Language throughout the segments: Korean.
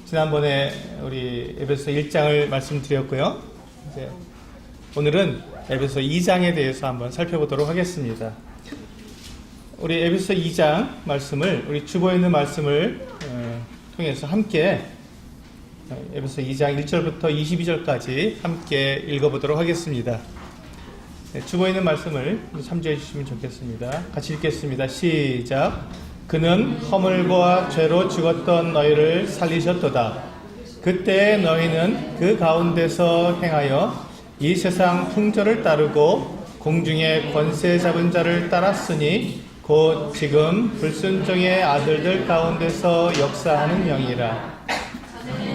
지난번에 우리 에베소 1장을 말씀드렸고요. 이제 오늘은 에베소 2장에 대해서 한번 살펴보도록 하겠습니다. 우리 에베소 2장 말씀을, 우리 주보에 있는 말씀을 통해서 함께 에베소 2장 1절부터 22절까지 함께 읽어보도록 하겠습니다. 주보에 있는 말씀을 참조해 주시면 좋겠습니다. 같이 읽겠습니다. 시작. 그는 허물과 죄로 죽었던 너희를 살리셨도다. 그때 너희는 그 가운데서 행하여 이 세상 풍조를 따르고 공중의 권세 잡은 자를 따랐으니 곧 지금 불순종의 아들들 가운데서 역사하는 영이라.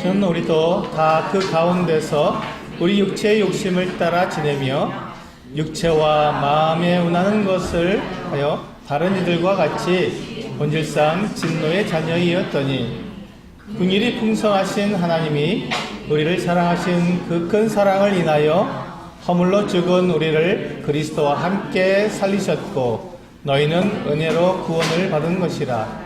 저는 우리도 다 그 가운데서 우리 육체의 욕심을 따라 지내며 육체와 마음에 원하는 것을 하여 다른 이들과 같이 본질상 진노의 자녀이었더니 긍휼이 풍성하신 하나님이 우리를 사랑하신 그 큰 사랑을 인하여 허물로 죽은 우리를 그리스도와 함께 살리셨고 너희는 은혜로 구원을 받은 것이라.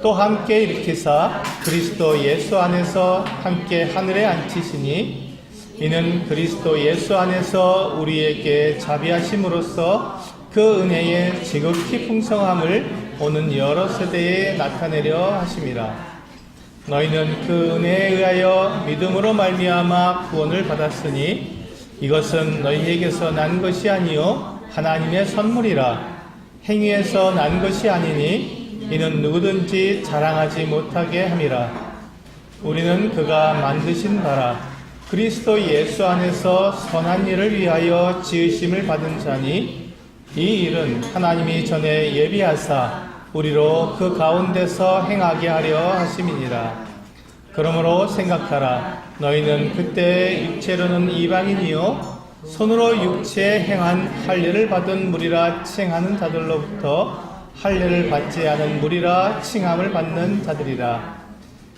또 함께 일으키사 그리스도 예수 안에서 함께 하늘에 앉히시니 이는 그리스도 예수 안에서 우리에게 자비하심으로써 그 은혜의 지극히 풍성함을 오는 여러 세대에 나타내려 하심이라. 너희는 그 은혜에 의하여 믿음으로 말미암아 구원을 받았으니 이것은 너희에게서 난 것이 아니요 하나님의 선물이라. 행위에서 난 것이 아니니 이는 누구든지 자랑하지 못하게 함이라. 우리는 그가 만드신 바라 그리스도 예수 안에서 선한 일을 위하여 지으심을 받은 자니 이 일은 하나님이 전에 예비하사 우리로 그 가운데서 행하게 하려 하심이니라. 그러므로 생각하라. 너희는 그때 육체로는 이방인이요 손으로 육체에 행한 할례를 받은 무리라 칭하는 자들로부터 할례를 받지 않은 무리라 칭함을 받는 자들이라.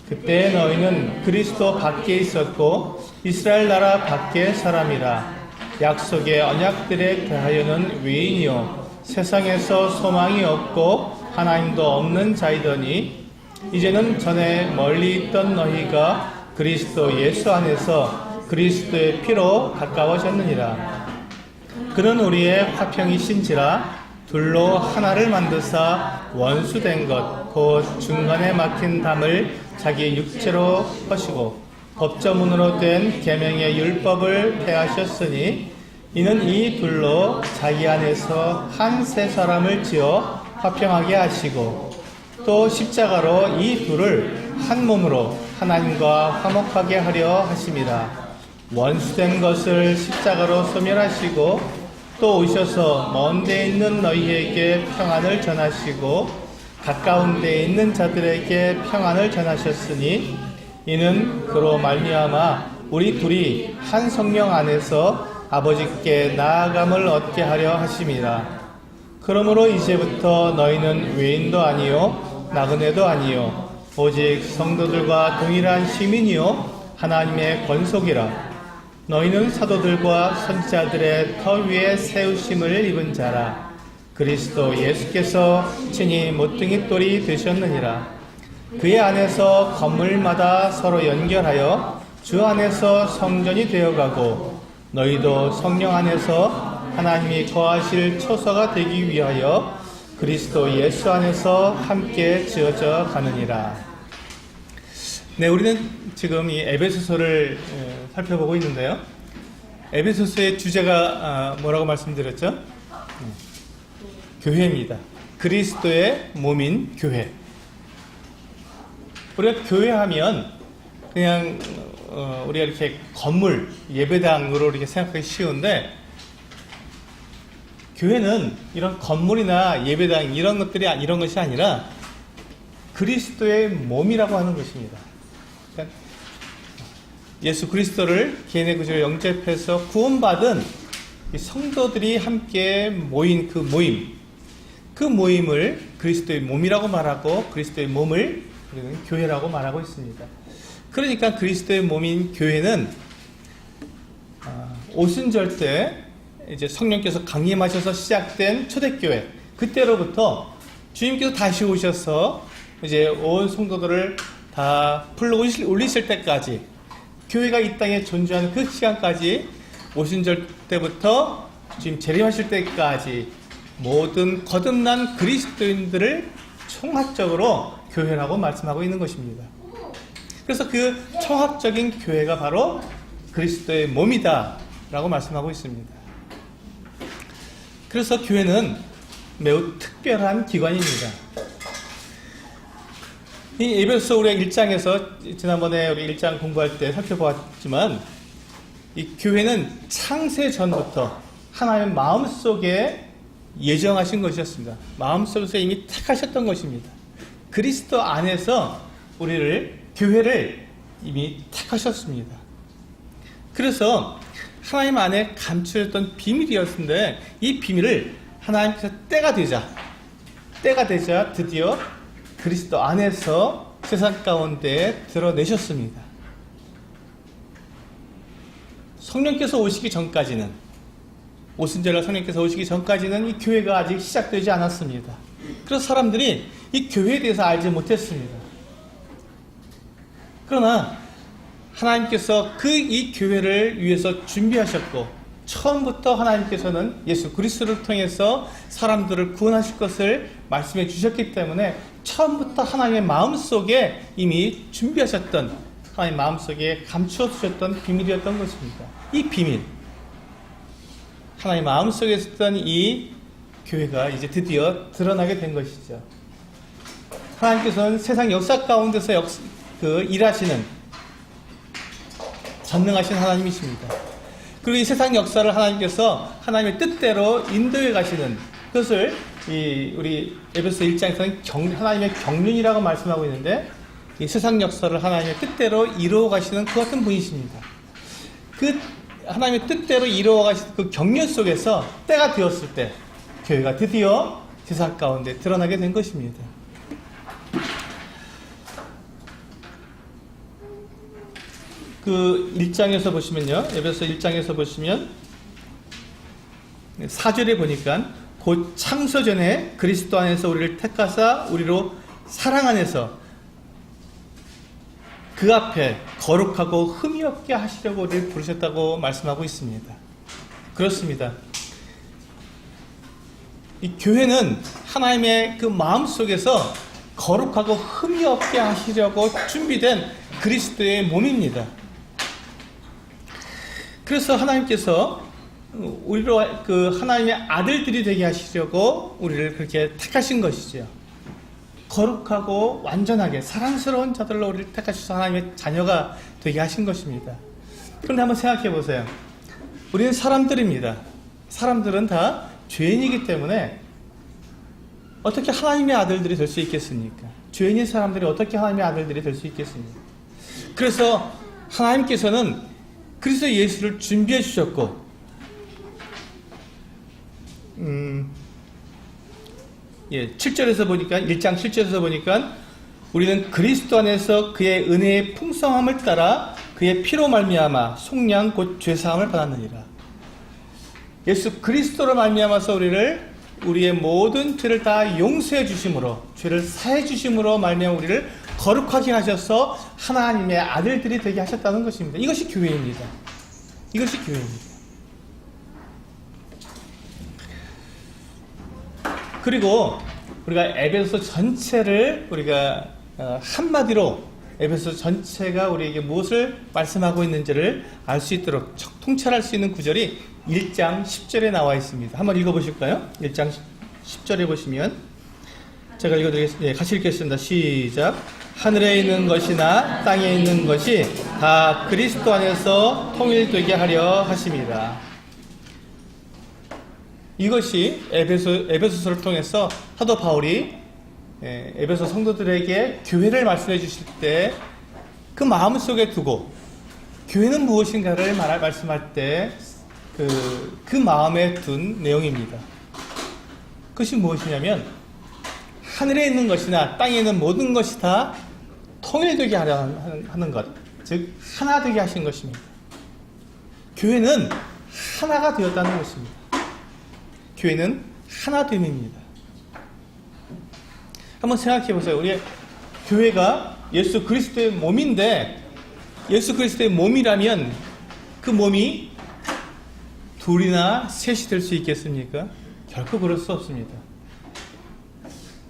그때 너희는 그리스도 밖에 있었고 이스라엘 나라 밖의 사람이라. 약속의 언약들에 대하여는 외인이요 세상에서 소망이 없고 하나님도 없는 자이더니 이제는 전에 멀리 있던 너희가 그리스도 예수 안에서 그리스도의 피로 가까워졌느니라. 그는 우리의 화평이신지라 둘로 하나를 만드사 원수된 것 곧 중간에 막힌 담을 자기 육체로 허시고 법조문으로 된 계명의 율법을 폐하셨으니 이는 이 둘로 자기 안에서 한 새 사람을 지어 화평하게 하시고 또 십자가로 이 둘을 한 몸으로 하나님과 화목하게 하려 하심이라. 원수된 것을 십자가로 소멸하시고 또 오셔서 먼 데 있는 너희에게 평안을 전하시고 가까운 데 있는 자들에게 평안을 전하셨으니 이는 그로 말미암아 우리 둘이 한 성령 안에서 아버지께 나아감을 얻게 하려 하심이라. 그러므로 이제부터 너희는 외인도 아니요 나그네도 아니요 오직 성도들과 동일한 시민이요 하나님의 권속이라. 너희는 사도들과 선지자들의 터 위에 세우심을 입은 자라. 그리스도 예수께서 친히 모퉁이 돌이 되셨느니라. 그의 안에서 건물마다 서로 연결하여 주 안에서 성전이 되어가고 너희도 성령 안에서 하나님이 거하실 초소가 되기 위하여 그리스도 예수 안에서 함께 지어져 가느니라. 네, 우리는 지금 이 에베소서를 살펴보고 있는데요. 에베소서의 주제가 뭐라고 말씀드렸죠? 교회입니다. 그리스도의 몸인 교회. 우리가 교회하면 그냥 우리가 이렇게 건물, 예배당으로 이렇게 생각하기 쉬운데 교회는 이런 건물이나 예배당 이런 것이 아니라 그리스도의 몸이라고 하는 것입니다. 그러니까 예수 그리스도를 개인의 구주로 영접해서 구원받은 이 성도들이 함께 모인 그 모임을 그리스도의 몸이라고 말하고 그리스도의 몸을 우리는 교회라고 말하고 있습니다. 그러니까 그리스도의 몸인 교회는 오순절 때 이제 성령께서 강림하셔서 시작된 초대교회, 그때로부터 주님께서 다시 오셔서 이제 온 성도들을 다 불러 올리실 때까지, 교회가 이 땅에 존재하는 그 시간까지, 오순절 때부터 지금 재림하실 때까지 모든 거듭난 그리스도인들을 총합적으로 교회라고 말씀하고 있는 것입니다. 그래서 그 총합적인 교회가 바로 그리스도의 몸이다 라고 말씀하고 있습니다. 그래서 교회는 매우 특별한 기관입니다. 이 에베소 우리가 1장에서 지난번에 우리 1장 공부할 때 살펴보았지만, 이 교회는 창세 전부터 하나님의 마음속에 예정하신 것이었습니다. 마음속에서 이미 택하셨던 것입니다. 그리스도 안에서 우리를, 교회를 이미 택하셨습니다. 그래서 하나님 안에 감추었던 비밀이었는데, 이 비밀을 하나님께서 때가 되자 드디어 그리스도 안에서 세상 가운데 드러내셨습니다. 성령께서 오시기 전까지는, 오순절날 성령께서 오시기 전까지는 이 교회가 아직 시작되지 않았습니다. 그래서 사람들이 이 교회에 대해서 알지 못했습니다. 그러나 하나님께서 이 교회를 위해서 준비하셨고, 처음부터 하나님께서는 예수 그리스도를 통해서 사람들을 구원하실 것을 말씀해 주셨기 때문에 처음부터 하나님의 마음속에 이미 준비하셨던, 하나님 마음속에 감추어 두셨던 비밀이었던 것입니다. 이 비밀, 하나님 마음속에 있었던 이 교회가 이제 드디어 드러나게 된 것이죠. 하나님께서는 세상 역사 가운데서 일하시는 전능하신 하나님이십니다. 그리고 이 세상 역사를 하나님께서 하나님의 뜻대로 인도해 가시는 것을 우리 에베소 1장에서는 하나님의 경륜이라고 말씀하고 있는데, 이 세상 역사를 하나님의 뜻대로 이루어 가시는 그 같은 분이십니다. 그 하나님의 뜻대로 이루어 가시는 그 경륜 속에서 때가 되었을 때 교회가 드디어 세상 가운데 드러나게 된 것입니다. 그 1장에서 보시면요, 에베소 1장에서 보시면 4절에 보니까 곧 창세전에 그리스도 안에서 우리를 택하사 우리로 사랑 안에서 그 앞에 거룩하고 흠이 없게 하시려고 우리를 부르셨다고 말씀하고 있습니다. 그렇습니다. 이 교회는 하나님의 그 마음 속에서 거룩하고 흠이 없게 하시려고 준비된 그리스도의 몸입니다. 그래서 하나님께서 우리로 하나님의 아들들이 되게 하시려고 우리를 그렇게 택하신 것이죠. 거룩하고 완전하게 사랑스러운 자들로 우리를 택하셔서 하나님의 자녀가 되게 하신 것입니다. 그런데 한번 생각해 보세요. 우리는 사람들입니다. 사람들은 다 죄인이기 때문에 어떻게 하나님의 아들들이 될 수 있겠습니까? 죄인인 사람들이 어떻게 하나님의 아들들이 될 수 있겠습니까? 그래서 하나님께서는 그리스도 예수를 준비해 주셨고, 7절에서 보니까, 1장 7절에서 보니까 우리는 그리스도 안에서 그의 은혜의 풍성함을 따라 그의 피로 말미암아 속량 곧 죄사함을 받았느니라. 예수 그리스도로 말미암아서 우리의 모든 죄를 다 용서해 주심으로, 죄를 사해 주심으로 말미암아 우리를 거룩하게 하셔서 하나님의 아들들이 되게 하셨다는 것입니다. 이것이 교회입니다. 이것이 교회입니다. 그리고 우리가 에베소 전체를 우리가 한마디로 에베소 전체가 우리에게 무엇을 말씀하고 있는지를 알 수 있도록 통찰할 수 있는 구절이 1장 10절에 나와 있습니다. 한번 읽어보실까요? 1장 10절에 보시면 제가 읽어드리겠습니다. 같이 읽겠습니다. 시작. 하늘에 있는 것이나 땅에 있는 것이 다 그리스도 안에서 통일되게 하려 하심이라. 이것이 에베소서를 통해서 사도 바울이 에베소 성도들에게 교회를 말씀해 주실 때 그 마음 속에 두고 교회는 무엇인가를 말씀할 때 그 마음에 둔 내용입니다. 그것이 무엇이냐면 하늘에 있는 것이나 땅에 있는 모든 것이 다 통일되게 하려 하는 것, 즉 하나 되게 하신 것입니다. 교회는 하나가 되었다는 것입니다. 교회는 하나됨입니다. 한번 생각해 보세요. 우리 교회가 예수 그리스도의 몸인데, 예수 그리스도의 몸이라면 그 몸이 둘이나 셋이 될 수 있겠습니까? 결코 그럴 수 없습니다.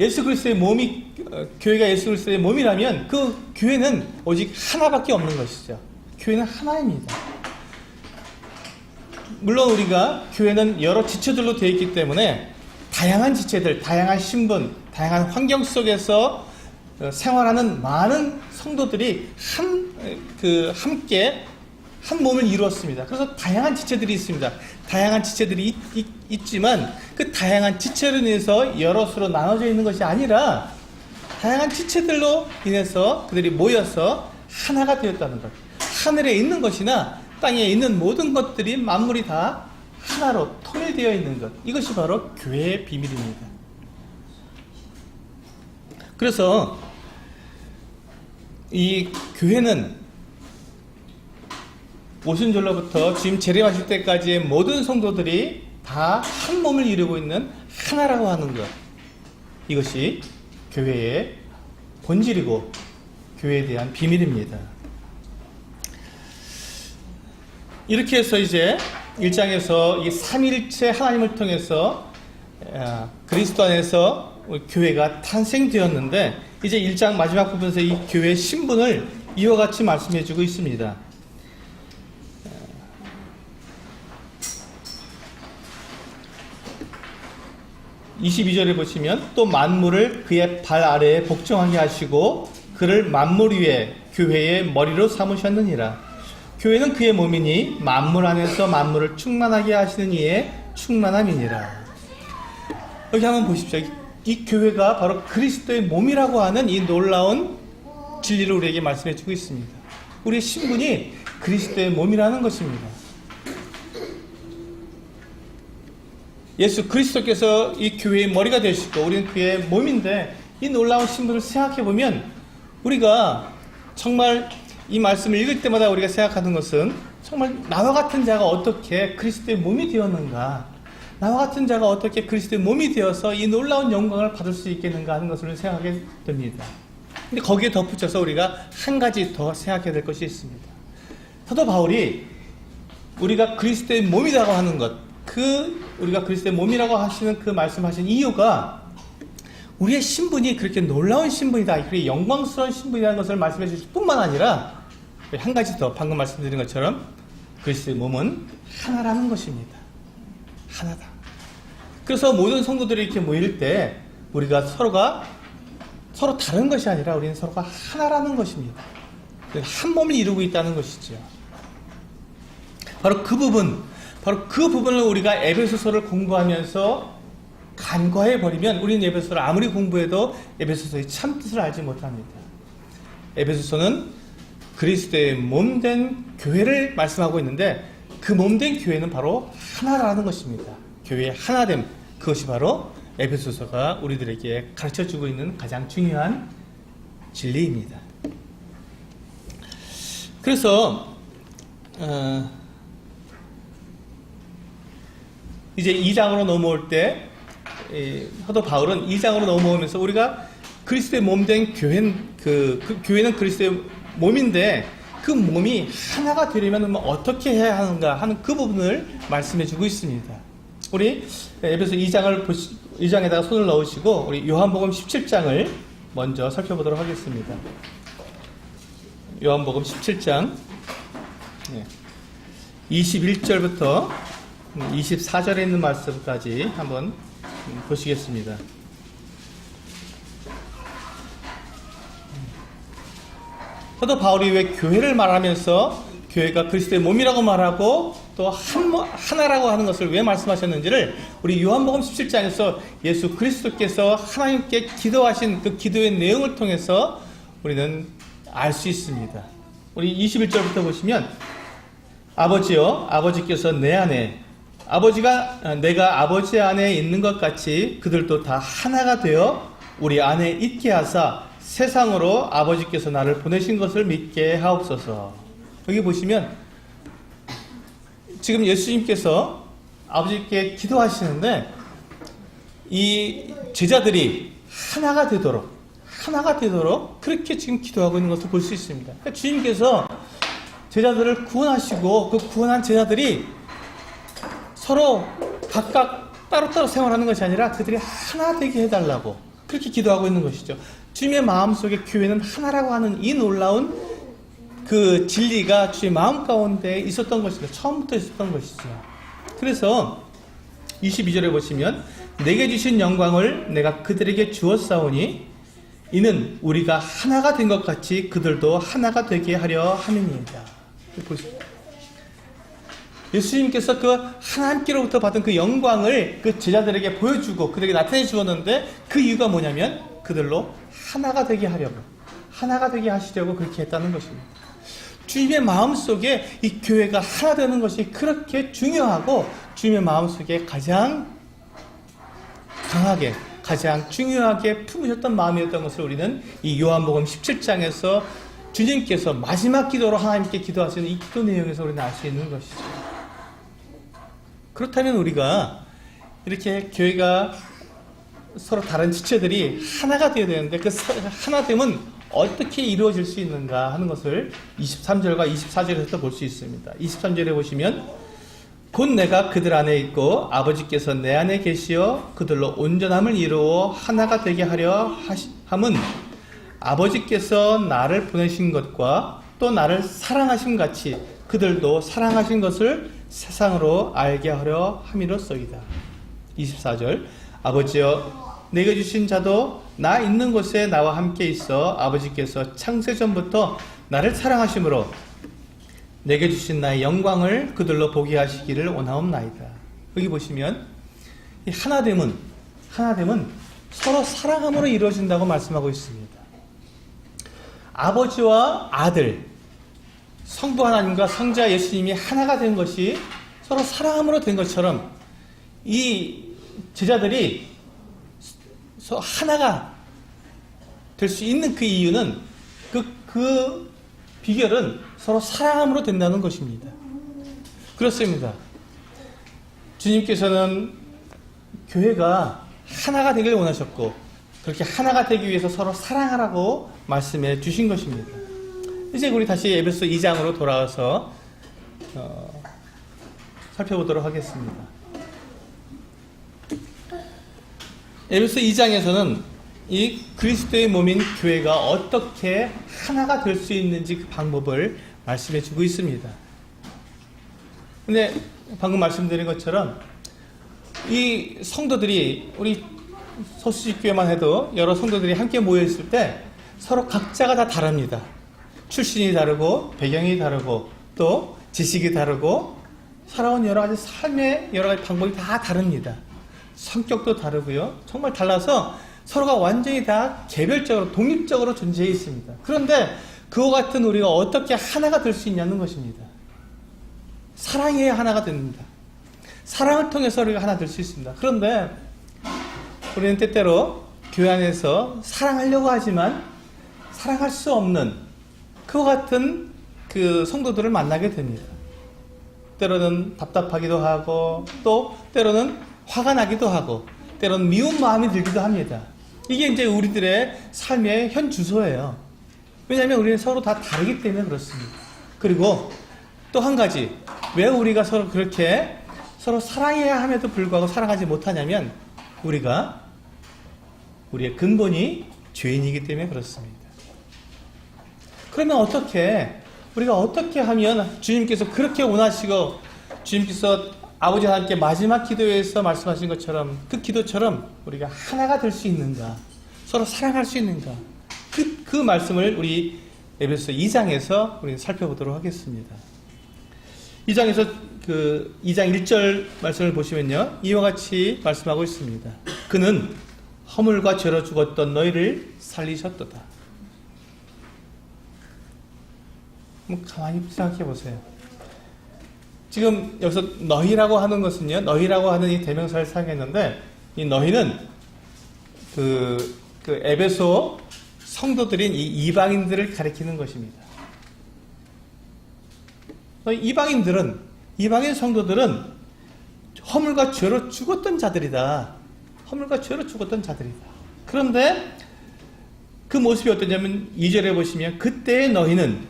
예수 그리스도의 몸이, 교회가 예수 그리스도의 몸이라면 그 교회는 오직 하나밖에 없는 것이죠. 교회는 하나입니다. 물론 우리가 교회는 여러 지체들로 되어 있기 때문에 다양한 지체들, 다양한 신분, 다양한 환경 속에서 생활하는 많은 성도들이 함께 한 몸을 이루었습니다. 그래서 다양한 지체들이 있습니다. 다양한 지체들이 있지만 그 다양한 지체로 인해서 여럿으로 나눠져 있는 것이 아니라 다양한 지체들로 인해서 그들이 모여서 하나가 되었다는 것. 하늘에 있는 것이나 땅에 있는 모든 것들이 만물이 다 하나로 통일되어 있는 것. 이것이 바로 교회의 비밀입니다. 그래서 이 교회는 오순절로부터 주임 재림하실 때까지의 모든 성도들이 다 한 몸을 이루고 있는 하나라고 하는 것. 이것이 교회의 본질이고 교회에 대한 비밀입니다. 이렇게 해서 이제 1장에서 이 삼위일체 하나님을 통해서 그리스도 안에서 교회가 탄생되었는데, 이제 1장 마지막 부분에서 이 교회의 신분을 이와 같이 말씀해 주고 있습니다. 22절에 보시면 또 만물을 그의 발 아래에 복종하게 하시고 그를 만물 위에 교회의 머리로 삼으셨느니라. 교회는 그의 몸이니 만물 안에서 만물을 충만하게 하시는 이의 충만함이니라. 여기 한번 보십시오. 이 교회가 바로 그리스도의 몸이라고 하는 이 놀라운 진리를 우리에게 말씀해 주고 있습니다. 우리의 신분이 그리스도의 몸이라는 것입니다. 예수 그리스도께서 이 교회의 머리가 되시고 우리는 그의 몸인데, 이 놀라운 신분을 생각해 보면 우리가 정말 이 말씀을 읽을 때마다 우리가 생각하는 것은, 정말 나와 같은 자가 어떻게 그리스도의 몸이 되었는가, 나와 같은 자가 어떻게 그리스도의 몸이 되어서 이 놀라운 영광을 받을 수 있겠는가 하는 것을 생각하게 됩니다. 근데 거기에 덧붙여서 우리가 한 가지 더 생각해야 될 것이 있습니다. 사도 바울이 우리가 그리스도의 몸이라고 하는 것, 우리가 그리스도의 몸이라고 하시는 그 말씀하신 이유가 우리의 신분이 그렇게 놀라운 신분이다, 그렇게 영광스러운 신분이라는 것을 말씀해 주실 뿐만 아니라 한 가지 더, 방금 말씀드린 것처럼 그리스도의 몸은 하나라는 것입니다. 하나다. 그래서 모든 성도들이 이렇게 모일 때 우리가 서로 다른 것이 아니라 우리는 서로가 하나라는 것입니다. 한 몸을 이루고 있다는 것이죠. 바로 그 부분을 우리가 에베소서를 공부하면서 간과해 버리면 우리는 에베소서를 아무리 공부해도 에베소서의 참뜻을 알지 못합니다. 에베소서는 그리스도의 몸된 교회를 말씀하고 있는데, 그 몸된 교회는 바로 하나라는 것입니다. 교회의 하나됨, 그것이 바로 에베소서가 우리들에게 가르쳐주고 있는 가장 중요한 진리입니다. 그래서 이제 2장으로 넘어올 때 사도 바울은 2장으로 넘어오면서 우리가 그리스도의 몸된 교회는 그리스도의 몸인데, 그 몸이 하나가 되려면 어떻게 해야 하는가 하는 그 부분을 말씀해 주고 있습니다. 우리 에베소 2장에다가 손을 넣으시고 우리 요한복음 17장을 먼저 살펴보도록 하겠습니다. 요한복음 17장 21절부터 24절에 있는 말씀까지 한번 보시겠습니다. 사도 바울이 왜 교회를 말하면서 교회가 그리스도의 몸이라고 말하고 또 하나라고 하는 것을 왜 말씀하셨는지를 우리 요한복음 17장에서 예수 그리스도께서 하나님께 기도하신 그 기도의 내용을 통해서 우리는 알 수 있습니다. 우리 21절부터 보시면, 아버지여, 아버지께서 내 안에, 아버지가 내가 아버지 안에 있는 것 같이 그들도 다 하나가 되어 우리 안에 있게 하사 세상으로 아버지께서 나를 보내신 것을 믿게 하옵소서. 여기 보시면 지금 예수님께서 아버지께 기도하시는데, 이 제자들이 하나가 되도록 하나가 되도록 그렇게 지금 기도하고 있는 것을 볼 수 있습니다. 그러니까 주님께서 제자들을 구원하시고 그 구원한 제자들이 서로 각각 따로따로 생활하는 것이 아니라 그들이 하나 되게 해달라고 그렇게 기도하고 있는 것이죠. 주님의 마음속에 교회는 하나라고 하는 이 놀라운 그 진리가 주의 마음 가운데 있었던 것이죠. 처음부터 있었던 것이죠. 그래서 22절에 보시면 내게 주신 영광을 내가 그들에게 주었사오니 이는 우리가 하나가 된 것 같이 그들도 하나가 되게 하려 함이니이다. 예수님께서 그 하나님께로부터 받은 그 영광을 그 제자들에게 보여주고 그들에게 나타내 주었는데 그 이유가 뭐냐면 그들로 하나가 되게 하려고 하나가 되게 하시려고 그렇게 했다는 것입니다. 주님의 마음속에 이 교회가 하나 되는 것이 그렇게 중요하고 주님의 마음속에 가장 강하게 가장 중요하게 품으셨던 마음이었던 것을 우리는 이 요한복음 17장에서 주님께서 마지막 기도로 하나님께 기도하시는 이 기도 내용에서 우리는 알 수 있는 것이죠. 그렇다면 우리가 이렇게 교회가 서로 다른 지체들이 하나가 되어야 되는데 그 하나됨은 어떻게 이루어질 수 있는가 하는 것을 23절과 24절에서 볼 수 있습니다. 23절에 보시면 곧 내가 그들 안에 있고 아버지께서 내 안에 계시어 그들로 온전함을 이루어 하나가 되게 하려 함은 아버지께서 나를 보내신 것과 또 나를 사랑하신 같이 그들도 사랑하신 것을 세상으로 알게 하려 함이로써이다. 24절 아버지여 내게 주신 자도 나 있는 곳에 나와 함께 있어 아버지께서 창세전부터 나를 사랑하심으로 내게 주신 나의 영광을 그들로 보게 하시기를 원하옵나이다. 여기 보시면 이 하나됨은 서로 사랑함으로 이루어진다고 말씀하고 있습니다. 아버지와 아들, 성부 하나님과 성자 예수님이 하나가 된 것이 서로 사랑함으로 된 것처럼 이 제자들이 하나가 될 수 있는 그 이유는 그 비결은 서로 사랑함으로 된다는 것입니다. 그렇습니다. 주님께서는 교회가 하나가 되길 원하셨고 그렇게 하나가 되기 위해서 서로 사랑하라고 말씀해 주신 것입니다. 이제 우리 다시 에베소 2장으로 돌아와서 살펴보도록 하겠습니다. 에베소 2장에서는 이 그리스도의 몸인 교회가 어떻게 하나가 될 수 있는지 그 방법을 말씀해 주고 있습니다. 근데 방금 말씀드린 것처럼 이 성도들이 우리 서수집교회만 해도 여러 성도들이 함께 모여 있을 때 서로 각자가 다 다릅니다. 출신이 다르고 배경이 다르고 또 지식이 다르고 살아온 여러 가지 삶의 여러 가지 방법이 다 다릅니다. 성격도 다르고요. 정말 달라서 서로가 완전히 다 개별적으로 독립적으로 존재해 있습니다. 그런데 그와 같은 우리가 어떻게 하나가 될 수 있냐는 것입니다. 사랑해야 하나가 됩니다. 사랑을 통해서 우리가 하나 될 수 있습니다. 그런데 우리는 때때로 교회 안에서 사랑하려고 하지만 사랑할 수 없는 그와 같은 그 성도들을 만나게 됩니다. 때로는 답답하기도 하고 또 때로는 화가 나기도 하고 때로는 미운 마음이 들기도 합니다. 이게 이제 우리들의 삶의 현 주소예요. 왜냐하면 우리는 서로 다 다르기 때문에 그렇습니다. 그리고 또 한 가지, 왜 우리가 서로 그렇게 서로 사랑해야 함에도 불구하고 사랑하지 못하냐면 우리의 근본이 죄인이기 때문에 그렇습니다. 그러면 우리가 어떻게 하면 주님께서 그렇게 원하시고 주님께서 아버지 하나님께 마지막 기도에서 말씀하신 것처럼 그 기도처럼 우리가 하나가 될 수 있는가, 서로 사랑할 수 있는가, 그 말씀을 우리 에베소 2장에서 우리 살펴보도록 하겠습니다. 2장에서 그 2장 1절 말씀을 보시면요, 이와 같이 말씀하고 있습니다. 그는 허물과 죄로 죽었던 너희를 살리셨도다. 가만히 생각해 보세요. 지금 여기서 너희라고 하는 것은요, 너희라고 하는 이 대명사를 사용했는데, 이 너희는 그 에베소 성도들인 이 이방인들을 가리키는 것입니다. 이방인 성도들은 허물과 죄로 죽었던 자들이다. 허물과 죄로 죽었던 자들이다. 그런데 그 모습이 어떠냐면 2절에 보시면 그때의 너희는,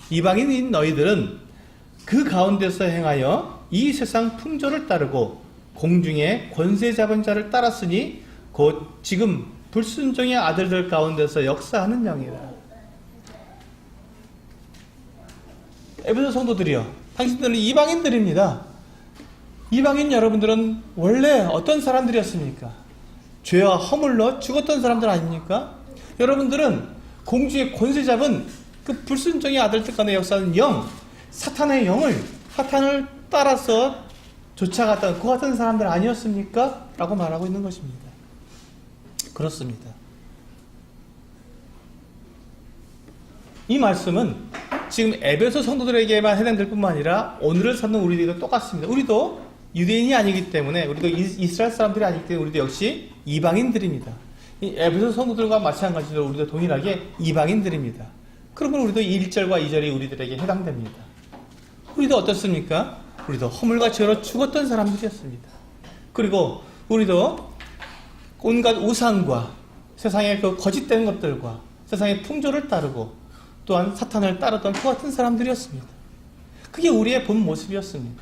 이방인인 너희들은 그 가운데서 행하여 이 세상 풍조를 따르고 공중의 권세 잡은 자를 따랐으니 곧 지금 불순종의 아들들 가운데서 역사하는 영이라. 에베소 성도들이여, 당신들은 이방인들입니다. 이방인 여러분들은 원래 어떤 사람들이었습니까? 죄와 허물로 죽었던 사람들 아닙니까? 여러분들은 공중의 권세 잡은 그 불순종의 아들들 가운데 역사하는 영, 사탄의 영을, 사탄을 따라서 쫓아갔던 그 같은 사람들 아니었습니까? 라고 말하고 있는 것입니다. 그렇습니다. 이 말씀은 지금 에베소 성도들에게만 해당될 뿐만 아니라 오늘을 사는 우리들도 똑같습니다. 우리도 유대인이 아니기 때문에, 우리도 이스라엘 사람들이 아니기 때문에 우리도 역시 이방인들입니다. 이 에베소 성도들과 마찬가지로 우리도 동일하게 이방인들입니다. 그러면 우리도 1절과 2절이 우리들에게 해당됩니다. 우리도 어떻습니까? 우리도 허물과 죄로 죽었던 사람들이었습니다. 그리고 우리도 온갖 우상과 세상의 그 거짓된 것들과 세상의 풍조를 따르고 또한 사탄을 따르던 그 같은 사람들이었습니다. 그게 우리의 본 모습이었습니다.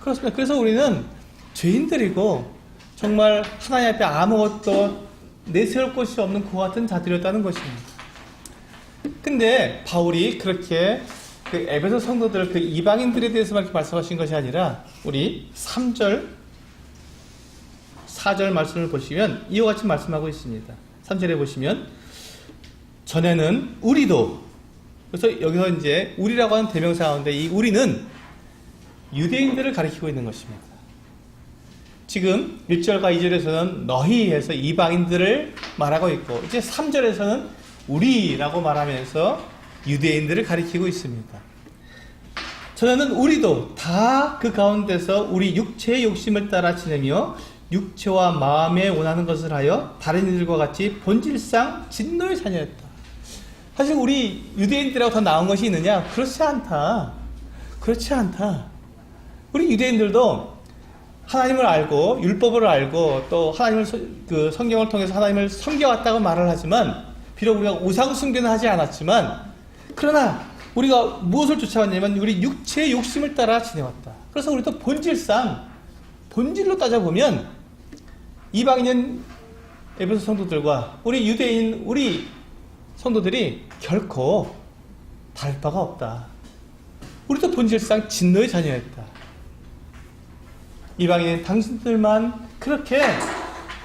그렇습니다. 그래서 우리는 죄인들이고 정말 하나님 앞에 아무것도 내세울 것이 없는 그 같은 자들이었다는 것입니다. 근데 바울이 그렇게 그 에베소 성도들, 그 이방인들에 대해서만 이렇게 말씀하신 것이 아니라 우리 3절, 4절 말씀을 보시면 이와 같이 말씀하고 있습니다. 3절에 보시면 전에는 우리도, 그래서 여기서 이제 우리라고 하는 대명사 가운데 이 우리는 유대인들을 가리키고 있는 것입니다. 지금 1절과 2절에서는 너희에서 이방인들을 말하고 있고 이제 3절에서는 우리라고 말하면서 유대인들을 가리키고 있습니다. 전에는 우리도 다 그 가운데서 우리 육체의 욕심을 따라 지내며 육체와 마음에 원하는 것을 하여 다른 이들과 같이 본질상 진노의 자녀였다. 사실 우리 유대인들하고 더 나은 것이 있느냐? 그렇지 않다. 그렇지 않다. 우리 유대인들도 하나님을 알고 율법을 알고 또 하나님을 그 성경을 통해서 하나님을 섬겨왔다고 말을 하지만, 비록 우리가 우상 숭배는 하지 않았지만, 그러나 우리가 무엇을 쫓아왔냐면 우리 육체의 욕심을 따라 지내왔다. 그래서 우리도 본질로 따져보면 이방인 에베소 성도들과 우리 유대인 우리 성도들이 결코 다를 바가 없다. 우리도 본질상 진노의 자녀였다. 이방인 당신들만 그렇게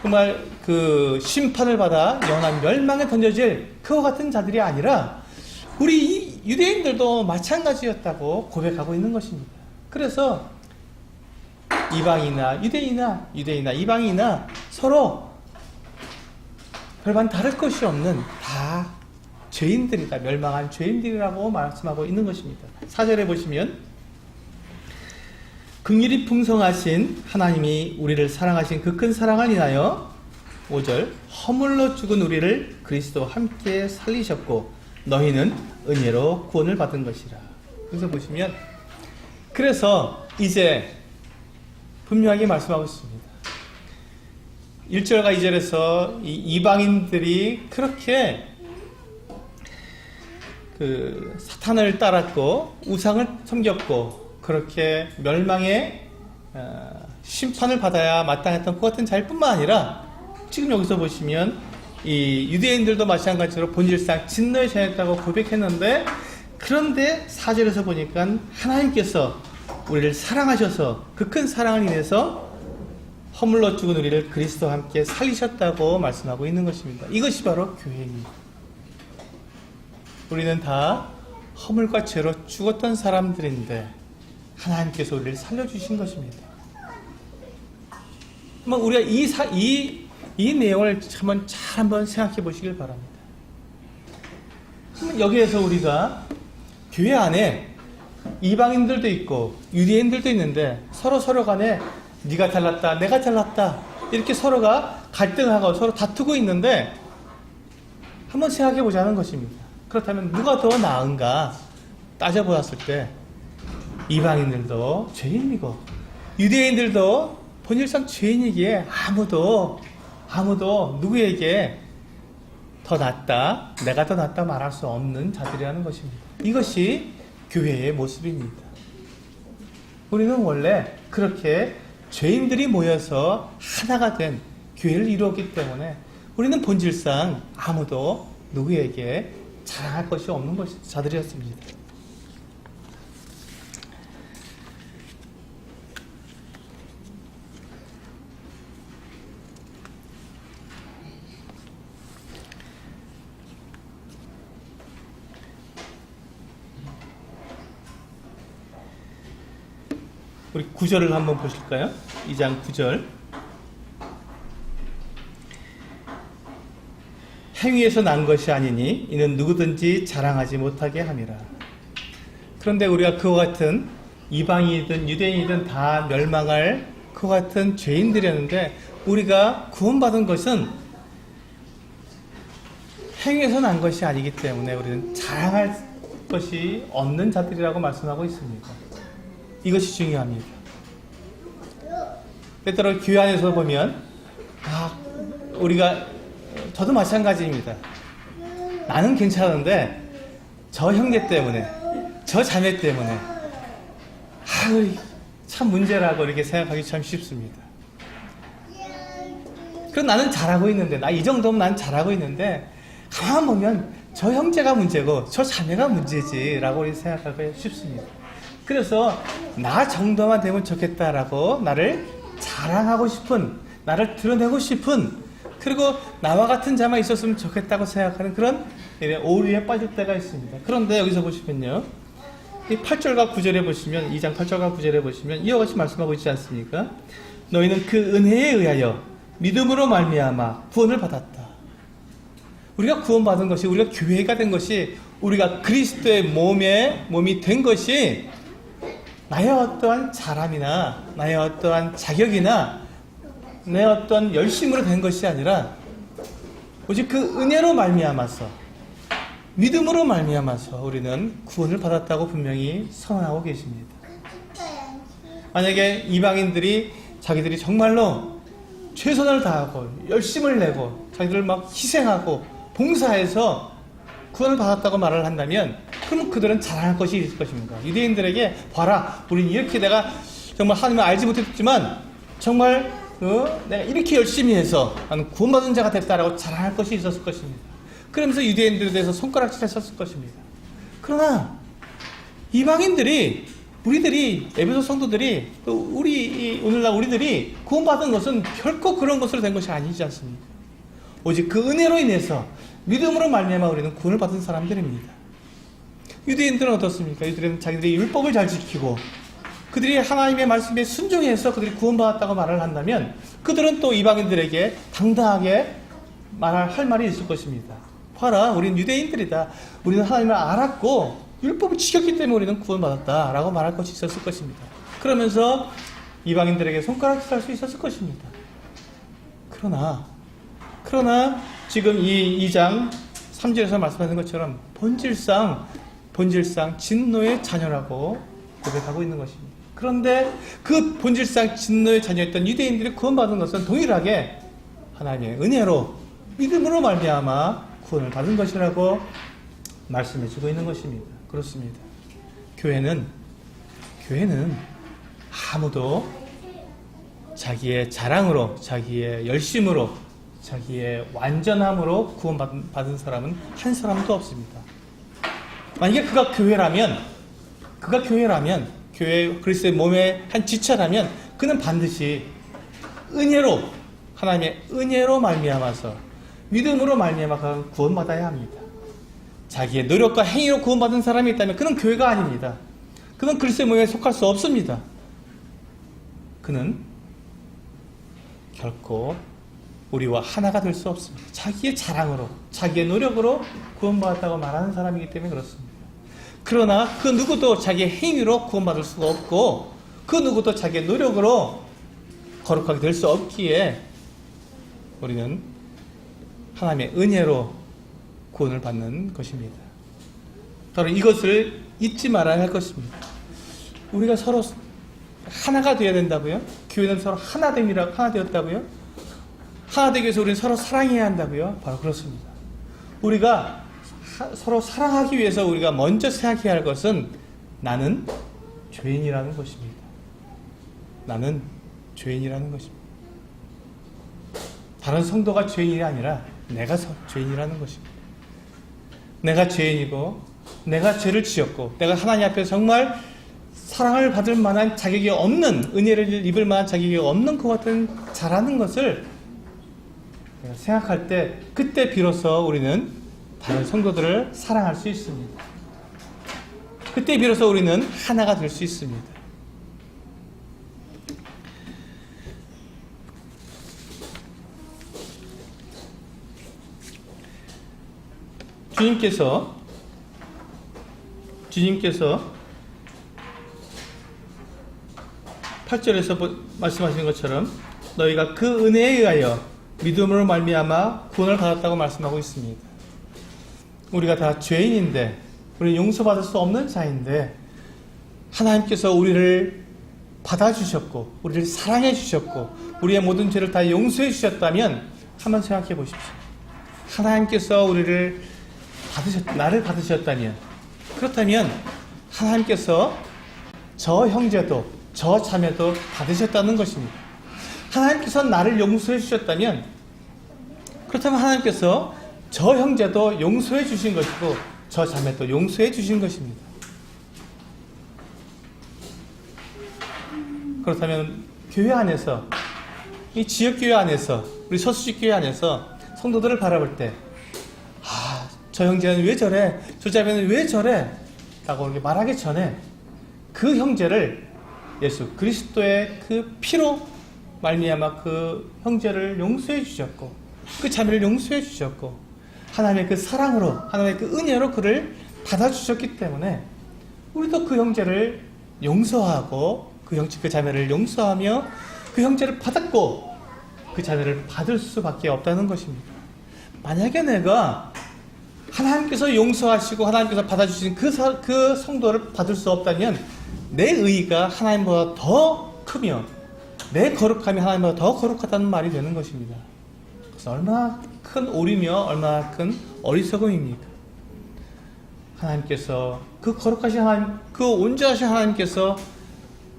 정말 그 심판을 받아 영원한 멸망에 던져질 그와 같은 자들이 아니라 우리 유대인들도 마찬가지였다고 고백하고 있는 것입니다. 그래서 이방이나 유대인이나 이방이나 서로 별반 다를 것이 없는 다 죄인들이다. 멸망한 죄인들이라고 말씀하고 있는 것입니다. 4절에 보시면 긍휼이 풍성하신 하나님이 우리를 사랑하신 그 큰 사랑을 인하여 5절 허물로 죽은 우리를 그리스도와 함께 살리셨고 너희는 은혜로 구원을 받은 것이라. 그래서 보시면 그래서 이제 분명하게 말씀하고 있습니다. 1절과 2절에서 이 이방인들이 그렇게 그 사탄을 따랐고 우상을 섬겼고 그렇게 멸망의 심판을 받아야 마땅했던 그 같은 자일뿐만 아니라 지금 여기서 보시면 이 유대인들도 마찬가지로 본질상 진노의 자였다고 고백했는데, 그런데 4절에서 보니까 하나님께서 우리를 사랑하셔서 그 큰 사랑을 인해서 허물로 죽은 우리를 그리스도와 함께 살리셨다고 말씀하고 있는 것입니다. 이것이 바로 교회입니다. 우리는 다 허물과 죄로 죽었던 사람들인데 하나님께서 우리를 살려주신 것입니다. 우리가 이 내용을 한번 생각해 보시길 바랍니다. 여기에서 우리가 교회 안에 이방인들도 있고 유대인들도 있는데 서로 간에 네가 잘났다 내가 잘났다 이렇게 서로가 갈등하고 서로 다투고 있는데 한번 생각해 보자는 것입니다. 그렇다면 누가 더 나은가 따져보았을 때 이방인들도 죄인이고 유대인들도 본질상 죄인이기에 아무도 누구에게 더 낫다, 내가 더 낫다 말할 수 없는 자들이라는 것입니다. 이것이 교회의 모습입니다. 우리는 원래 그렇게 죄인들이 모여서 하나가 된 교회를 이루었기 때문에 우리는 본질상 아무도 누구에게 자랑할 것이 없는 자들이었습니다. 우리 9절을 한번 보실까요? 2장 9절. 행위에서 난 것이 아니니 이는 누구든지 자랑하지 못하게 함이라. 그런데 우리가 그와 같은 이방인이든 유대인이든 다 멸망할 그와 같은 죄인들이었는데 우리가 구원받은 것은 행위에서 난 것이 아니기 때문에 우리는 자랑할 것이 없는 자들이라고 말씀하고 있습니다. 이것이 중요합니다. 때때로 교회 안에서 보면 우리가 저도 마찬가지입니다. 나는 괜찮은데 저 형제 때문에 저 자매 때문에 참 문제라고 이렇게 생각하기 참 쉽습니다. 그럼 나는 잘하고 있는데 나 이 정도면 난 잘하고 있는데 가만 보면 저 형제가 문제고 저 자매가 문제지 라고 생각하기 쉽습니다. 그래서 나 정도만 되면 좋겠다라고 나를 자랑하고 싶은, 나를 드러내고 싶은, 그리고 나와 같은 자만 있었으면 좋겠다고 생각하는 그런 오류에 빠질 때가 있습니다. 그런데 여기서 보시면요, 이 8절과 9절에 보시면, 2장 8절과 9절에 보시면 이와 같이 말씀하고 있지 않습니까? 너희는 그 은혜에 의하여 믿음으로 말미암아 구원을 받았다. 우리가 구원받은 것이, 우리가 교회가 된 것이, 우리가 그리스도의 몸이 된 것이 나의 어떠한 잘함이나 나의 어떠한 자격이나 내 어떠한 열심으로 된 것이 아니라 오직 그 은혜로 말미암아서, 믿음으로 말미암아서 우리는 구원을 받았다고 분명히 선언하고 계십니다. 만약에 이방인들이 자기들이 정말로 최선을 다하고 열심을 내고 자기들을 막 희생하고 봉사해서 구원을 받았다고 말을 한다면 그러면 그들은 자랑할 것이 있을 것입니다. 유대인들에게 봐라, 우린 이렇게 내가 정말 하나님을 알지 못했지만 정말 내가 이렇게 열심히 해서 나는 구원받은 자가 됐다라고 자랑할 것이 있었을 것입니다. 그러면서 유대인들에 대해서 손가락질 했었을 것입니다. 그러나 이방인들이, 우리들이, 에베소 성도들이, 또 오늘날 우리들이 구원받은 것은 결코 그런 것으로 된 것이 아니지 않습니까? 오직 그 은혜로 인해서 믿음으로 말미암아 우리는 구원을 받은 사람들입니다. 유대인들은 어떻습니까? 유대인들은 자기들이 율법을 잘 지키고 그들이 하나님의 말씀에 순종해서 그들이 구원받았다고 말을 한다면 그들은 또 이방인들에게 당당하게 할 말이 있을 것입니다. 봐라, 우리는 유대인들이다. 우리는 하나님을 알았고 율법을 지켰기 때문에 우리는 구원받았다 라고 말할 것이 있었을 것입니다. 그러면서 이방인들에게 손가락질 할 수 있었을 것입니다. 그러나 지금 이 2장 3절에서 말씀하는 것처럼 본질상 진노의 자녀라고 고백하고 있는 것입니다. 그런데 그 본질상 진노의 자녀였던 유대인들이 구원받은 것은 동일하게 하나님의 은혜로 믿음으로 말미암아 구원을 받은 것이라고 말씀해주고 있는 것입니다. 그렇습니다. 교회는 아무도 자기의 자랑으로, 자기의 열심으로, 자기의 완전함으로 구원받은 사람은 한 사람도 없습니다. 만약에 그가 교회라면 교회 그리스도의 몸의 한 지체라면 그는 반드시 은혜로, 하나님의 은혜로 말미암아서 믿음으로 말미암아 구원받아야 합니다. 자기의 노력과 행위로 구원받은 사람이 있다면 그는 교회가 아닙니다. 그는 그리스도의 몸에 속할 수 없습니다. 그는 결코 우리와 하나가 될 수 없습니다. 자기의 자랑으로, 자기의 노력으로 구원받았다고 말하는 사람이기 때문에 그렇습니다. 그러나 그 누구도 자기의 행위로 구원받을 수가 없고 그 누구도 자기의 노력으로 거룩하게 될 수 없기에 우리는 하나님의 은혜로 구원을 받는 것입니다. 바로 이것을 잊지 말아야 할 것입니다. 우리가 서로 하나가 되어야 된다고요? 교회는 서로 하나 되었다고요? 하나 되기 위해서 우리는 서로 사랑해야 한다고요? 바로 그렇습니다. 우리가 서로 사랑하기 위해서 우리가 먼저 생각해야 할 것은 나는 죄인이라는 것입니다. 나는 죄인이라는 것입니다. 다른 성도가 죄인이 아니라 내가 죄인이라는 것입니다. 내가 죄인이고 내가 죄를 지었고 내가 하나님 앞에 정말 사랑을 받을 만한 자격이 없는, 은혜를 입을 만한 자격이 없는 것 같은 자라는 것을 생각할 때, 그때 비로소 우리는 다른 성도들을 사랑할 수 있습니다. 그때 비로소 우리는 하나가 될 수 있습니다. 주님께서 8절에서 말씀하신 것처럼 너희가 그 은혜에 의하여 믿음으로 말미암아 구원을 받았다고 말씀하고 있습니다. 우리가 다 죄인인데, 우리는 용서받을 수 없는 자인데 하나님께서 우리를 받아주셨고 우리를 사랑해 주셨고 우리의 모든 죄를 다 용서해 주셨다면 한번 생각해 보십시오. 하나님께서 우리를 나를 받으셨다면, 그렇다면 하나님께서 저 형제도 저 자매도 받으셨다는 것입니다. 하나님께서 나를 용서해 주셨다면, 그렇다면 하나님께서 저 형제도 용서해 주신 것이고 저 자매도 용서해 주신 것입니다. 그렇다면 교회 안에서, 이 지역교회 안에서, 우리 서수지교회 안에서 성도들을 바라볼 때 저 형제는 왜 저래? 저 자매는 왜 저래? 라고 이렇게 말하기 전에 그 형제를 예수 그리스도의 그 피로 말미암아 그 형제를 용서해 주셨고 그 자매를 용서해 주셨고 하나님의 그 사랑으로, 하나님의 그 은혜로 그를 받아주셨기 때문에 우리도 그 형제를 용서하고 그 자매를 용서하며 그 형제를 받았고 그 자매를 받을 수밖에 없다는 것입니다. 만약에 내가 하나님께서 용서하시고 하나님께서 받아주신 그 성도를 받을 수 없다면 내 의의가 하나님보다 더 크며 내 거룩함이 하나님보다 더 거룩하다는 말이 되는 것입니다. 그래서 얼마나 큰 오리며 얼마나 큰 어리석음입니까? 하나님께서 그 거룩하신 하나님, 그 온전하신 하나님께서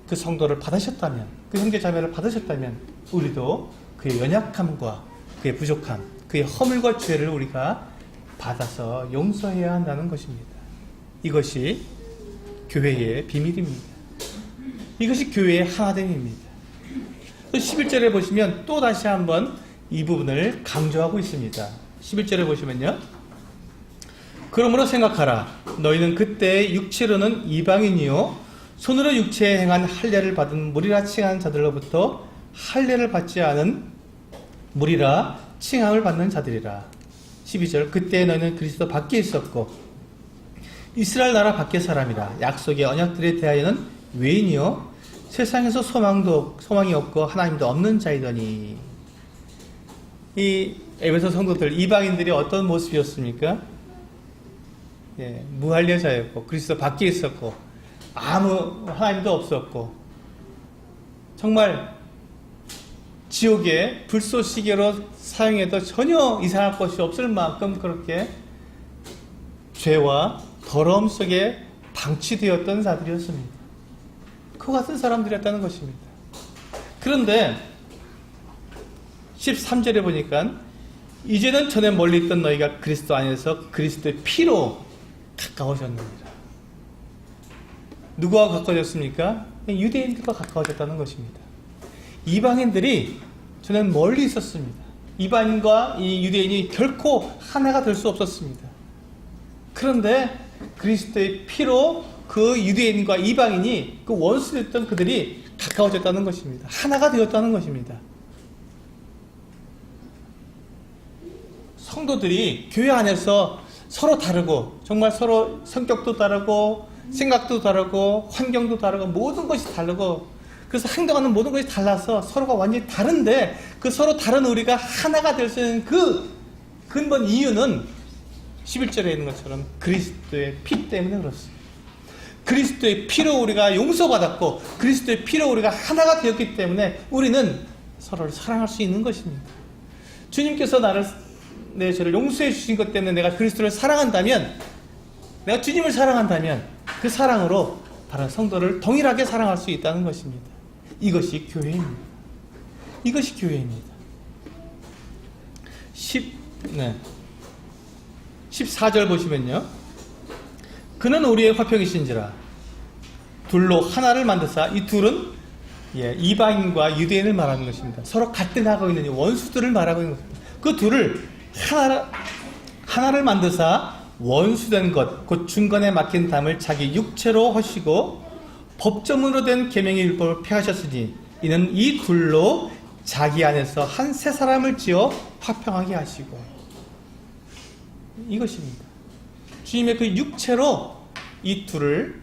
그 성도를 받으셨다면, 그 형제 자매를 받으셨다면 우리도 그의 연약함과 그의 부족함, 그의 허물과 죄를 우리가 받아서 용서해야 한다는 것입니다. 이것이 교회의 비밀입니다. 이것이 교회의 하나됨입니다. 11절에 보시면 또 다시 한번 이 부분을 강조하고 있습니다. 11절에 보시면요, 그러므로 생각하라. 너희는 그때 육체로는 이방인이요 손으로 육체에 행한 할례를 받은 무리라 칭한 자들로부터 할례를 받지 않은 무리라 칭함을 받는 자들이라. 12절, 그때 너희는 그리스도 밖에 있었고 이스라엘 나라 밖의 사람이라. 약속의 언약들에 대하여는 외인이요 세상에서 소망이 없고 하나님도 없는 자이더니. 이 에베소 성도들, 이방인들이 어떤 모습이었습니까? 무할례자였고 그리스도 밖에 있었고 아무 하나님도 없었고 정말 지옥의 불쏘시개로 사용해도 전혀 이상할 것이 없을 만큼 그렇게 죄와 더러움 속에 방치되었던 자들이었습니다. 그 같은 사람들이었다는 것입니다. 그런데 13절에 보니까 이제는 전에 멀리 있던 너희가 그리스도 안에서 그리스도의 피로 가까워졌느니라. 누구와 가까워졌습니까? 유대인들과 가까워졌다는 것입니다. 이방인들이 전엔 멀리 있었습니다. 이방인과 이 유대인이 결코 하나가 될 수 없었습니다. 그런데 그리스도의 피로 그 유대인과 이방인이, 그 원수였던 그들이 가까워졌다는 것입니다. 하나가 되었다는 것입니다. 성도들이 교회 안에서 서로 다르고, 정말 서로 성격도 다르고 생각도 다르고 환경도 다르고 모든 것이 다르고, 그래서 행동하는 모든 것이 달라서 서로가 완전히 다른데 그 서로 다른 우리가 하나가 될 수 있는 그 근본 이유는 11절에 있는 것처럼 그리스도의 피 때문에 그렇습니다. 그리스도의 피로 우리가 용서받았고 그리스도의 피로 우리가 하나가 되었기 때문에 우리는 서로를 사랑할 수 있는 것입니다. 주님께서 나를 내 죄를 용서해 주신 것 때문에 내가 그리스도를 사랑한다면, 내가 주님을 사랑한다면 그 사랑으로 다른 성도를 동일하게 사랑할 수 있다는 것입니다. 이것이 교회입니다. 이것이 교회입니다. 14절 보시면요. 그는 우리의 화평이신지라 둘로 하나를 만드사, 이 둘은 이방인과 유대인을 말하는 것입니다. 서로 갈등하고 있는 원수들을 말하고 있는 것입니다. 그 둘을 하나를 만드사 원수된 것, 곧 중간에 막힌 담을 자기 육체로 하시고 법정으로 된 계명의 율법을 폐하셨으니 이는 이 둘로 자기 안에서 한 새 사람을 지어 화평하게 하시고, 이것입니다. 주님의 그 육체로 이 둘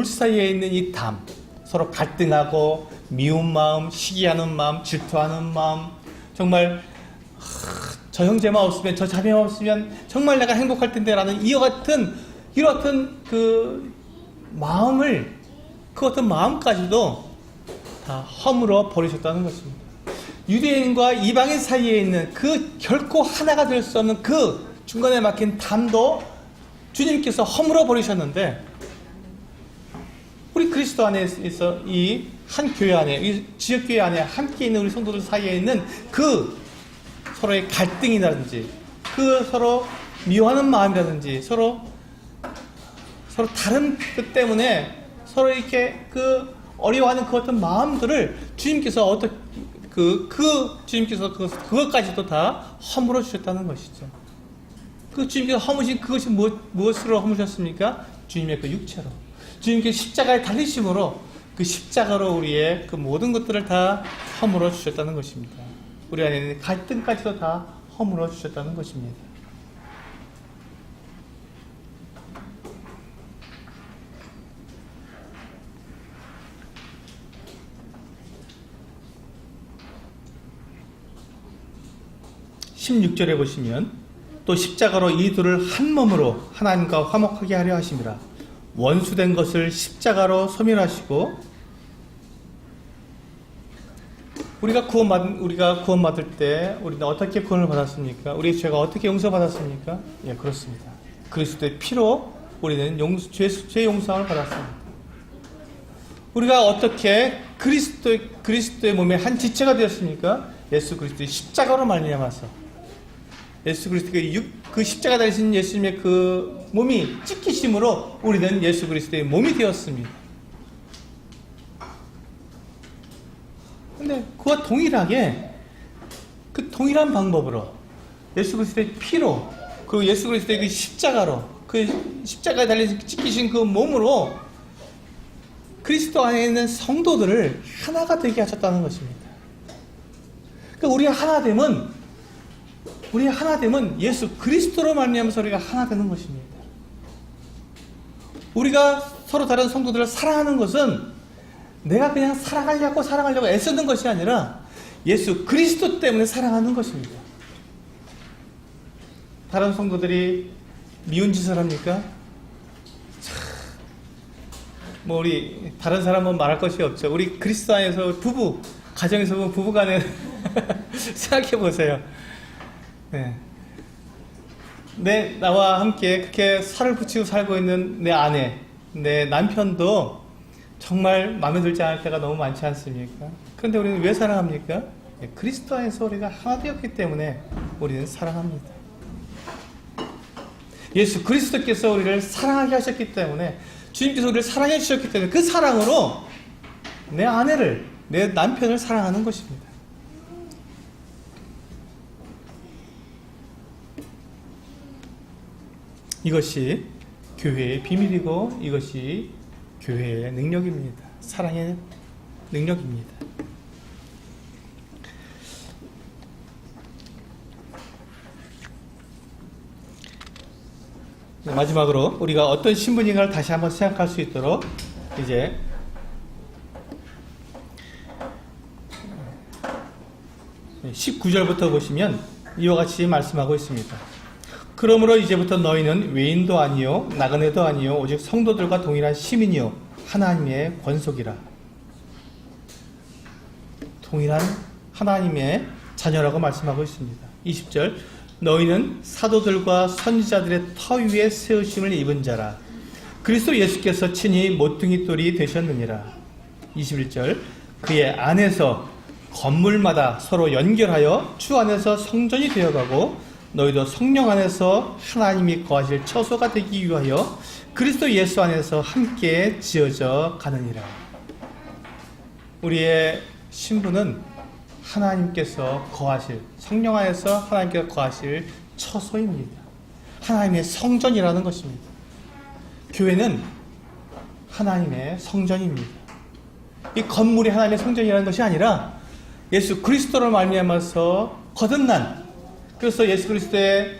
사이에 있는 이 담, 서로 갈등하고 미운 마음, 시기하는 마음, 질투하는 마음, 정말 저 형제만 없으면, 저 자매만 없으면 정말 내가 행복할 텐데 라는 이와 같은 그 마음을, 그 어떤 마음까지도 다 허물어 버리셨다는 것입니다. 유대인과 이방인 사이에 있는 그 결코 하나가 될 수 없는 그 중간에 막힌 담도 주님께서 허물어 버리셨는데, 우리 그리스도 안에 있어 이 한 교회 안에, 이 지역교회 안에 함께 있는 우리 성도들 사이에 있는 그 서로의 갈등이라든지, 그 서로 미워하는 마음이라든지, 서로 다른 것 때문에 서로 이렇게 그 어려워하는 그 어떤 마음들을 주님께서 주님께서 그것까지도 다 허물어 주셨다는 것이죠. 그 주님께서 허무신 그것이 무엇으로 허무셨습니까? 주님의 그 육체로, 주님께서 십자가에 달리심으로 그 십자가로 우리의 그 모든 것들을 다 허물어 주셨다는 것입니다. 우리 안에 있는 갈등까지도 다 허물어 주셨다는 것입니다. (16절에) 보시면 또 십자가로 이 둘을 한 몸으로 하나님과 화목하게 하려 하심이라. 원수된 것을 십자가로 소멸하시고, 우리가 구원받을 때 우리는 어떻게 구원을 받았습니까? 우리의 죄가 어떻게 용서받았습니까? 예, 그렇습니다. 그리스도의 피로 우리는 죄 용서를 받았습니다. 우리가 어떻게 그리스도의 몸의 한 지체가 되었습니까? 예수 그리스도의 십자가로 말미암아서, 예수 그리스도의 그 십자가 달리신 예수님의 그 몸이 찢기심으로 우리는 예수 그리스도의 몸이 되었습니다. 근데 그와 동일하게, 그 동일한 방법으로 예수 그리스도의 피로, 그 예수 그리스도의 그 십자가로, 그 십자가에 달린 찢기신 그 몸으로 그리스도 안에 있는 성도들을 하나가 되게 하셨다는 것입니다. 그러니까 우리의 하나됨은 예수 그리스도로 말미암아서 우리가 하나 되는 것입니다. 우리가 서로 다른 성도들을 사랑하는 것은 내가 그냥 사랑하려고 애쓰는 것이 아니라 예수 그리스도 때문에 사랑하는 것입니다. 다른 성도들이 미운 짓을 합니까? 우리 다른 사람은 말할 것이 없죠. 우리 그리스도 안에서 가정에서 보면 부부간에 생각해 보세요. 나와 함께 그렇게 살을 붙이고 살고 있는 내 아내, 내 남편도 정말 마음에 들지 않을 때가 너무 많지 않습니까? 그런데 우리는 왜 사랑합니까? 그리스도 안에서 우리가 하나 되었기 때문에 우리는 사랑합니다. 예수 그리스도께서 우리를 사랑하게 하셨기 때문에, 주님께서 우리를 사랑해 주셨기 때문에 그 사랑으로 내 아내를, 내 남편을 사랑하는 것입니다. 이것이 교회의 비밀이고, 이것이 교회의 능력입니다. 사랑의 능력입니다. 마지막으로 우리가 어떤 신분인가를 다시 한번 생각할 수 있도록 이제 19절부터 보시면 이와 같이 말씀하고 있습니다. 그러므로 이제부터 너희는 외인도 아니요 나그네도 아니요 오직 성도들과 동일한 시민이요 하나님의 권속이라. 동일한 하나님의 자녀라고 말씀하고 있습니다. 20절 너희는 사도들과 선지자들의 터 위에 세우심을 입은 자라. 그리스도 예수께서 친히 모퉁이 돌이 되셨느니라. 21절 그의 안에서 건물마다 서로 연결하여 주 안에서 성전이 되어가고 너희도 성령 안에서 하나님이 거하실 처소가 되기 위하여 그리스도 예수 안에서 함께 지어져 가느니라. 우리의 신부는 하나님께서 거하실, 성령 안에서 하나님께서 거하실 처소입니다. 하나님의 성전이라는 것입니다. 교회는 하나님의 성전입니다. 이 건물이 하나님의 성전이라는 것이 아니라 예수 그리스도를 말미암아서 거듭난, 그래서 예수 그리스도의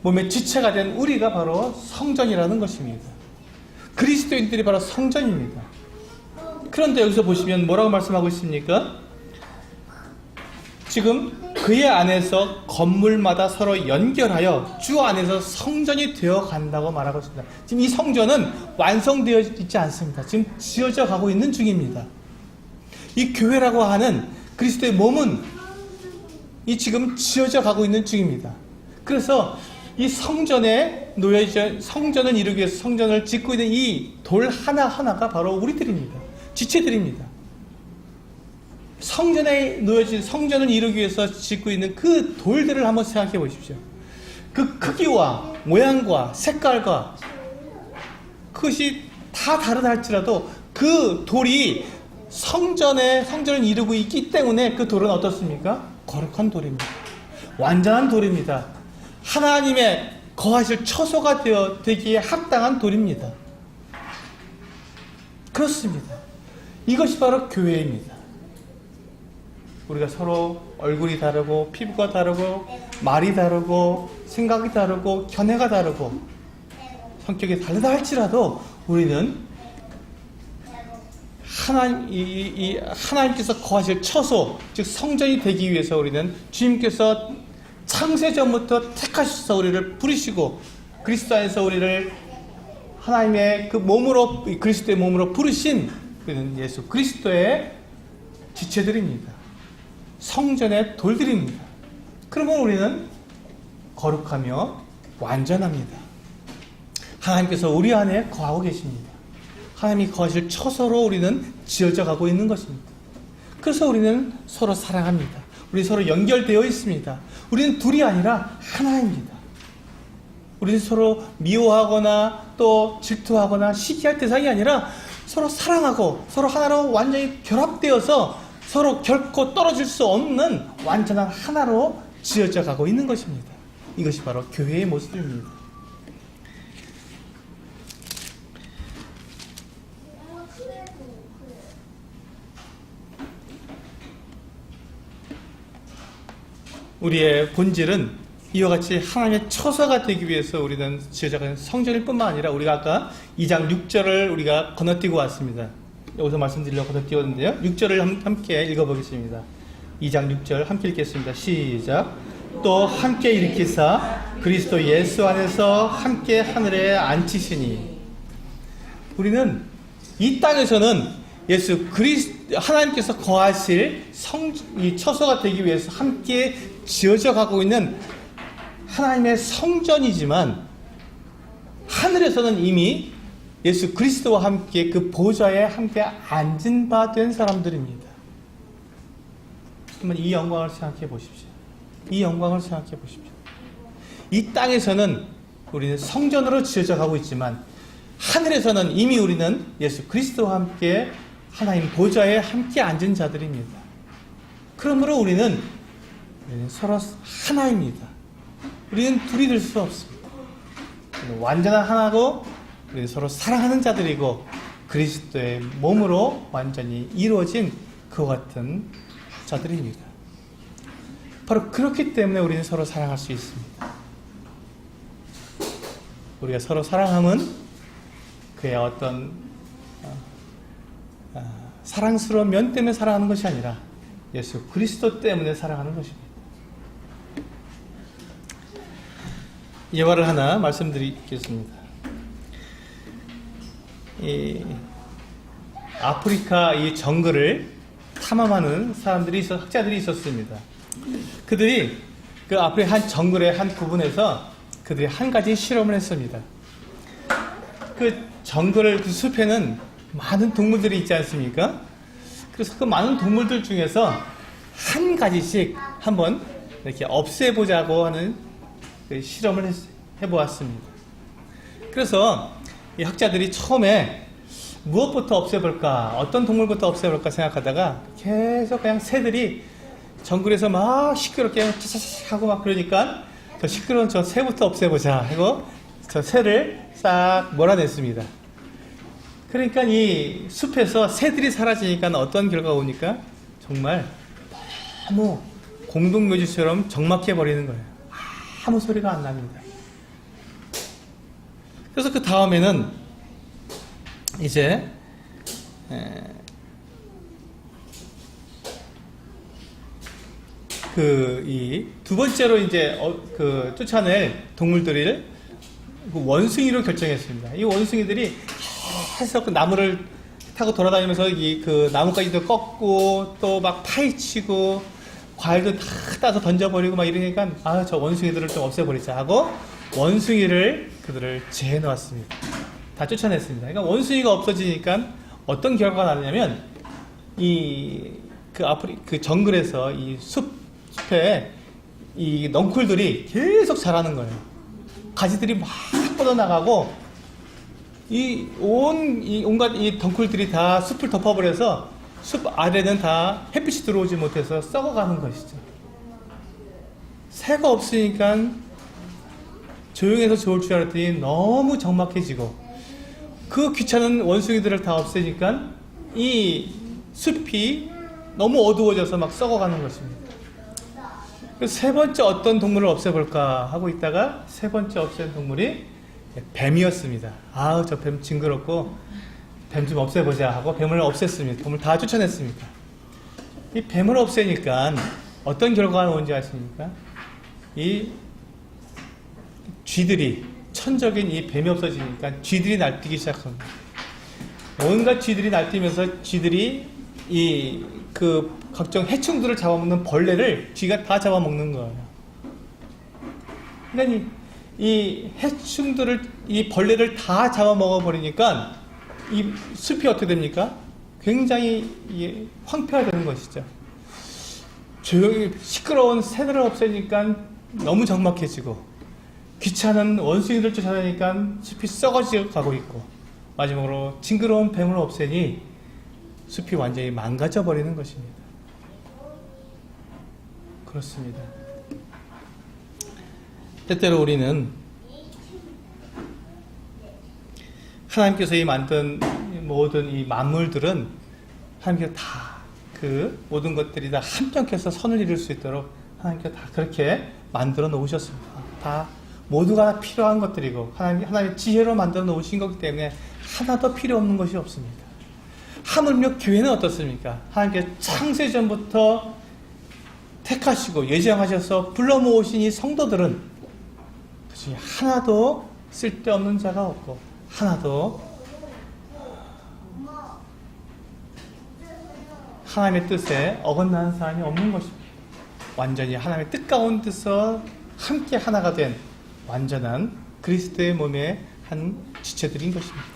몸의 지체가 된 우리가 바로 성전이라는 것입니다. 그리스도인들이 바로 성전입니다. 그런데 여기서 보시면 뭐라고 말씀하고 있습니까? 지금 그의 안에서 건물마다 서로 연결하여 주 안에서 성전이 되어 간다고 말하고 있습니다. 지금 이 성전은 완성되어 있지 않습니다. 지금 지어져 가고 있는 중입니다. 이 교회라고 하는 그리스도의 몸은 이 지금 지어져 가고 있는 중입니다. 그래서 이 성전에 놓여져 성전을 이루기 위해서 성전을 짓고 있는 이 돌 하나하나가 바로 우리들입니다. 지체들입니다. 성전에 놓여진 성전을 이루기 위해서 짓고 있는 그 돌들을 한번 생각해 보십시오. 그 크기와 모양과 색깔과 그것이 다 다르다 할지라도 그 돌이 성전을 이루고 있기 때문에 그 돌은 어떻습니까? 거룩한 돌입니다. 완전한 돌입니다. 하나님의 거하실 처소가 되기에 합당한 돌입니다. 그렇습니다. 이것이 바로 교회입니다. 우리가 서로 얼굴이 다르고 피부가 다르고 말이 다르고 생각이 다르고 견해가 다르고 성격이 다르다 할지라도 우리는 하나님께서 거하실 처소, 즉 성전이 되기 위해서 우리는 주님께서 창세전부터 택하셔서 우리를 부르시고 그리스도 안에서 우리를 하나님의 그 몸으로, 그리스도의 몸으로 부르신 우리는 예수 그리스도의 지체들입니다. 성전의 돌들입니다. 그러면 우리는 거룩하며 완전합니다. 하나님께서 우리 안에 거하고 계십니다. 하나님이 거하실 처소로 우리는 지어져 가고 있는 것입니다. 그래서 우리는 서로 사랑합니다. 우리 서로 연결되어 있습니다. 우리는 둘이 아니라 하나입니다. 우리는 서로 미워하거나 또 질투하거나 시기할 대상이 아니라 서로 사랑하고 서로 하나로 완전히 결합되어서 서로 결코 떨어질 수 없는 완전한 하나로 지어져 가고 있는 것입니다. 이것이 바로 교회의 모습입니다. 우리의 본질은 이와 같이 하나님의 처소가 되기 위해서 우리는 지어져가는 성전일 뿐만 아니라 우리가 아까 2장 6절을 우리가 건너뛰고 왔습니다. 여기서 말씀드리려고 건너뛰었는데요. 6절을 함께 읽어보겠습니다. 2장 6절 함께 읽겠습니다. 시작. 또 함께 일으키사 그리스도 예수 안에서 함께 하늘에 앉히시니. 우리는 이 땅에서는 하나님께서 거하실 이 처소가 되기 위해서 함께 지어져 가고 있는 하나님의 성전이지만 하늘에서는 이미 예수 그리스도와 함께 그 보좌에 함께 앉은 바 된 사람들입니다. 한번 이 영광을 생각해 보십시오. 이 영광을 생각해 보십시오. 이 땅에서는 우리는 성전으로 지어져 가고 있지만 하늘에서는 이미 우리는 예수 그리스도와 함께 하나님 보좌에 함께 앉은 자들입니다. 그러므로 우리는 서로 하나입니다. 우리는 둘이 될 수 없습니다. 우리는 완전한 하나고 우리는 서로 사랑하는 자들이고 그리스도의 몸으로 완전히 이루어진 그와 같은 자들입니다. 바로 그렇기 때문에 우리는 서로 사랑할 수 있습니다. 우리가 서로 사랑함은 그의 어떤 사랑스러운 면 때문에 사랑하는 것이 아니라 예수 그리스도 때문에 사랑하는 것입니다. 예화를 하나 말씀드리겠습니다. 아프리카 이 정글을 탐험하는 학자들이 있었습니다. 그들이 그 앞에 한 정글의 한 부분에서 그들이 한 가지 실험을 했습니다. 그 정글, 그 숲에는 많은 동물들이 있지 않습니까? 그래서 그 많은 동물들 중에서 한 가지씩 한번 이렇게 없애보자고 하는 그 실험을 해보았습니다. 그래서 이 학자들이 처음에 무엇부터 없애볼까, 어떤 동물부터 없애볼까 생각하다가 계속 그냥 새들이 정글에서 막 시끄럽게 차차차 하고 막 그러니까 저 시끄러운 저 새부터 없애보자 하고 저 새를 싹 몰아냈습니다. 그러니까 이 숲에서 새들이 사라지니까 어떤 결과가 오니까 정말 너무 공동묘지처럼 적막해 버리는 거예요. 아무 소리가 안 납니다. 그래서 그 다음에는 이제 이 두 번째로 이제 쫓아낼 동물들을 그 원숭이로 결정했습니다. 이 원숭이들이 계속 그 나무를 타고 돌아다니면서 그 나뭇가지도 꺾고 또 막 파헤치고 과일도 다 따서 던져버리고 막 이러니까 저 원숭이들을 좀 없애버리자 하고 원숭이를 그들을 재해놓았습니다. 다 쫓아냈습니다. 그러니까 원숭이가 없어지니까 어떤 결과가 나느냐면 그 정글에서 이 숲에 이 넝쿨들이 계속 자라는 거예요. 가지들이 막 뻗어나가고 온갖 이 덩쿨들이 다 숲을 덮어버려서 숲 아래는 다 햇빛이 들어오지 못해서 썩어가는 것이죠. 새가 없으니까 조용해서 좋을 줄 알았더니 너무 적막해지고 그 귀찮은 원숭이들을 다 없애니까 이 숲이 너무 어두워져서 막 썩어가는 것입니다. 세 번째 어떤 동물을 없애볼까 하고 있다가 세 번째 없앤 동물이 뱀이었습니다. 저 뱀 징그럽고 뱀 좀 없애보자 하고 뱀을 없앴습니다. 뱀을 다 쫓아냈습니다. 이 뱀을 없애니까 어떤 결과가 나온지 아십니까? 이 쥐들이, 천적인 이 뱀이 없어지니까 쥐들이 날뛰기 시작합니다. 온갖 쥐들이 날뛰면서 쥐들이 각종 해충들을 잡아먹는 벌레를 쥐가 다 잡아먹는 거예요. 그러니까 이 해충들을, 이 벌레를 다 잡아먹어버리니까 이 숲이 어떻게 됩니까? 굉장히 황폐화되는 것이죠. 조용히 시끄러운 새들을 없애니까 너무 적막해지고 귀찮은 원숭이들 쫓아다니니까 숲이 썩어져 가고 있고 마지막으로 징그러운 뱀을 없애니 숲이 완전히 망가져 버리는 것입니다. 그렇습니다. 때때로 우리는 하나님께서 만든 모든 이 만물들은 하나님께서 다 그 모든 것들이 다 합력해서 선을 이룰 수 있도록 하나님께서 다 그렇게 만들어 놓으셨습니다. 다 모두가 필요한 것들이고 하나님의 지혜로 만들어 놓으신 거기 때문에 하나도 필요 없는 것이 없습니다. 하물며 교회는 어떻습니까? 하나님께서 창세전부터 택하시고 예정하셔서 불러 모으신 이 성도들은 그 중에 하나도 쓸데없는 자가 없고 하나도 하나님의 뜻에 어긋나는 사람이 없는 것입니다. 완전히 하나님의 뜻 가운데서 함께 하나가 된 완전한 그리스도의 몸의 한 지체들인 것입니다.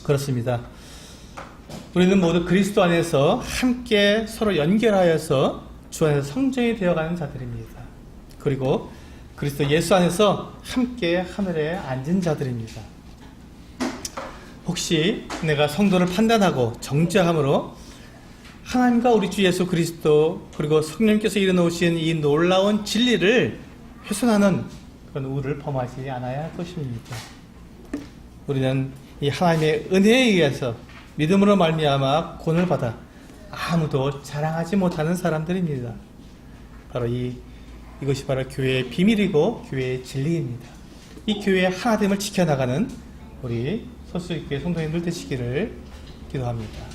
그렇습니다. 우리는 모두 그리스도 안에서 함께 서로 연결하여서 주 안에서 성전이 되어가는 자들입니다. 그리고 그리스도 예수 안에서 함께 하늘에 앉은 자들입니다. 혹시 내가 성도를 판단하고 정죄함으로 하나님과 우리 주 예수 그리스도 그리고 성령께서 이뤄놓으신 이 놀라운 진리를 훼손하는 그런 우를 범하지 않아야 할 것입니다. 우리는 이 하나님의 은혜에 의해서 믿음으로 말미암아 구원을 받아 아무도 자랑하지 못하는 사람들입니다. 바로 이것이 바로 교회의 비밀이고 교회의 진리입니다. 이 교회의 하나됨을 지켜나가는 우리 소수교회 성도님들 되시기를 기도합니다.